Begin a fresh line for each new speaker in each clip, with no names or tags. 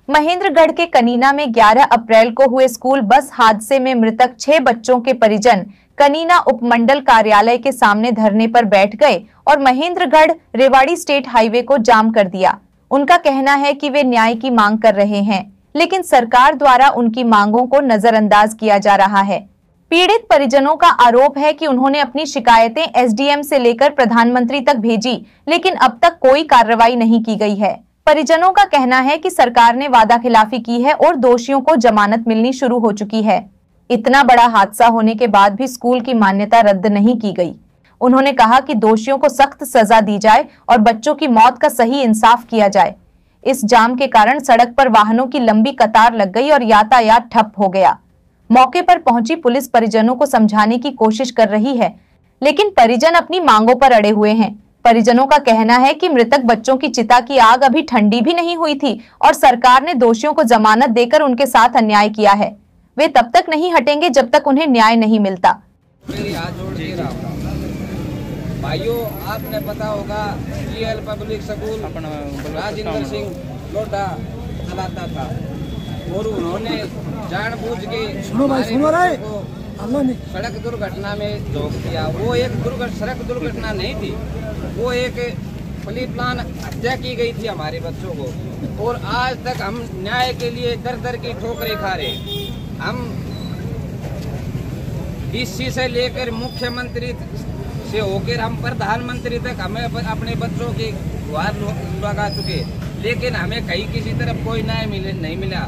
महेंद्रगढ़ के कनीना में 11 अप्रैल को हुए स्कूल बस हादसे में मृतक 6 बच्चों के परिजन कनीना उपमंडल कार्यालय के सामने धरने पर बैठ गए और महेंद्रगढ़ रेवाड़ी स्टेट हाईवे को जाम कर दिया। उनका कहना है कि वे न्याय की मांग कर रहे हैं, लेकिन सरकार द्वारा उनकी मांगों को नजरअंदाज किया जा रहा है। पीड़ित परिजनों का आरोप है कि उन्होंने अपनी शिकायतें एसडीएम से लेकर प्रधानमंत्री तक भेजी, लेकिन अब तक कोई कार्रवाई नहीं की गई है। परिजनों का कहना है कि सरकार ने वादा खिलाफी की है और दोषियों को जमानत मिलनी शुरू हो चुकी है। इतना बड़ा हादसा होने के बाद भी स्कूल की मान्यता रद्द नहीं की गई। उन्होंने कहा कि दोषियों को सख्त सजा दी जाए और बच्चों की मौत का सही इंसाफ किया जाए। इस जाम के कारण सड़क पर वाहनों की लंबी कतार लग गई और यातायात ठप हो गया। मौके पर पहुंची पुलिस परिजनों को समझाने की कोशिश कर रही है, लेकिन परिजन अपनी मांगों पर अड़े हुए हैं। परिजनों का कहना है कि मृतक बच्चों की चिता की आग अभी ठंडी भी नहीं हुई थी और सरकार ने दोषियों को जमानत देकर उनके साथ अन्याय किया है। वे तब तक नहीं हटेंगे जब तक उन्हें न्याय नहीं मिलता।
भाइयों, आपने पता होगा GL public school Rajendra Singh लोटा चलाता था और उन्होंने जानबूझ के सड़क दुर्घटना में झोंक दिया। वो एक सड़क दुर्घटना नहीं थी, वो एक प्री प्लान हत्या की गई थी हमारे बच्चों को। और आज तक हम न्याय के लिए दर दर की ठोकरें खा रहे। हम डीसी से लेकर मुख्यमंत्री से होकर हम प्रधानमंत्री तक हमें अपने बच्चों की गुहार लगा चुके, लेकिन हमें कहीं किसी तरफ कोई न्याय नहीं मिला।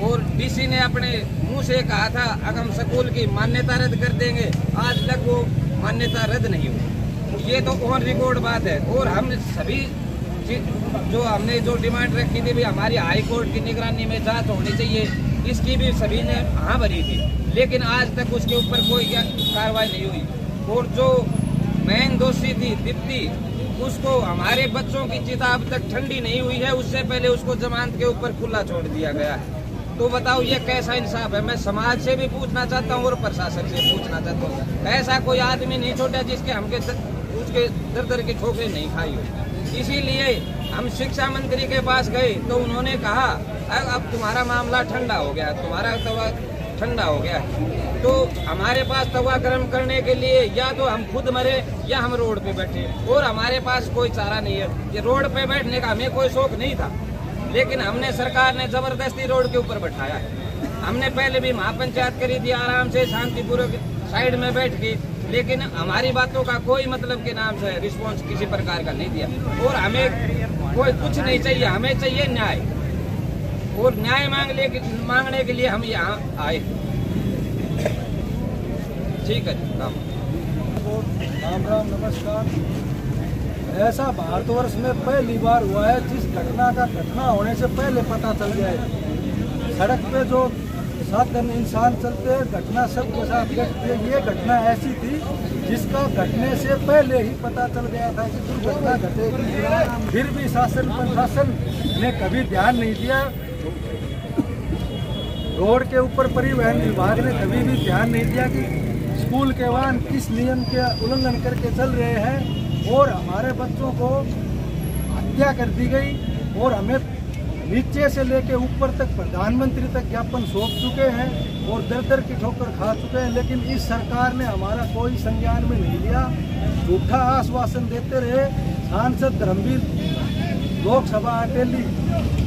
और डीसी ने अपने मुंह से कहा था अगर हम स्कूल की मान्यता रद्द कर देंगे, आज तक वो मान्यता रद्द नहीं हुई। ये तो ऑन रिकॉर्ड बात है। और हम सभी जो हमने डिमांड रखी थी भी हमारी हाई कोर्ट की निगरानी में जांच होनी चाहिए, इसकी भी सभी ने हाँ भरी थी, लेकिन आज तक उसके ऊपर कोई कार्रवाई नहीं हुई। और जो मेन दोषी थी दीप्ति, उसको हमारे बच्चों की चिता अब तक ठंडी नहीं हुई है, उससे पहले उसको जमानत के ऊपर खुला छोड़ दिया गया है। तो बताओ ये कैसा इंसाफ है? मैं समाज से भी पूछना चाहता हूँ और प्रशासन से पूछना चाहता हूँ, ऐसा कोई आदमी नहीं छोटा जिसके उसके दर दर की ठोकरें नहीं खाई हो। इसीलिए हम शिक्षा मंत्री के पास गए तो उन्होंने कहा अब तुम्हारा मामला ठंडा हो गया, तुम्हारा तवा ठंडा हो गया। तो हमारे पास तवा गर्म करने के लिए या तो हम खुद मरे या हम रोड पे बैठे, और हमारे पास कोई चारा नहीं है। ये रोड पे बैठने का हमें कोई शौक नहीं था, लेकिन हमने सरकार ने जबरदस्ती रोड के ऊपर बैठाया है। हमने पहले भी महापंचायत करी थी आराम से शांतिपूर्वक साइड में बैठ के, लेकिन हमारी बातों का कोई मतलब के नाम से रिस्पांस किसी प्रकार का नहीं दिया। और हमें कोई कुछ नहीं चाहिए, हमें चाहिए न्याय, और न्याय मांगने के लिए हम यहाँ आए। ठीक है, राम
राम नमस्कार। ऐसा भारतवर्ष में पहली बार हुआ है जिस घटना होने से पहले पता चल गया है। सड़क पे जो साधारण इंसान चलते हैं, घटना सबके साथ घटती है। ये घटना ऐसी थी जिसका घटने से पहले ही पता चल गया था कि दुर्घटना घटेगी, फिर भी शासन प्रशासन ने कभी ध्यान नहीं दिया। रोड के ऊपर परिवहन विभाग ने कभी भी ध्यान नहीं दिया कि स्कूल के वाहन किस नियम के उल्लंघन करके चल रहे हैं, और हमारे बच्चों को हत्या कर दी गई। और हमें नीचे से लेके ऊपर तक प्रधानमंत्री तक ज्ञापन सौंप चुके हैं और दर दर की ठोकर खा चुके हैं, लेकिन इस सरकार ने हमारा कोई संज्ञान में नहीं लिया। झूठा आश्वासन देते रहे। सांसद धर्मवीर लोकसभा अटेली,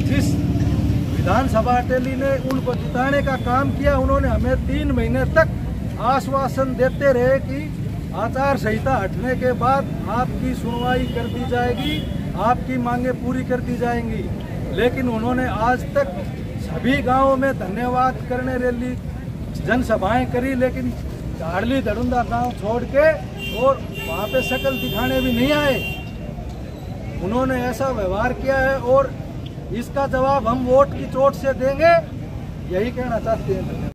जिस विधानसभा अटेली ने उनको जिताने का काम किया, उन्होंने हमें 3 महीने तक आश्वासन देते रहे कि आचार संहिता हटने के बाद आपकी सुनवाई कर दी जाएगी, आपकी मांगे पूरी कर दी जाएंगी। लेकिन उन्होंने आज तक सभी गांवों में धन्यवाद करने रैली जनसभाएं करी, लेकिन झाड़ली धड़ुंदा गांव छोड़ के और वहां पे शक्ल दिखाने भी नहीं आए। उन्होंने ऐसा व्यवहार किया है और इसका जवाब हम वोट की चोट से देंगे, यही कहना चाहते हैं।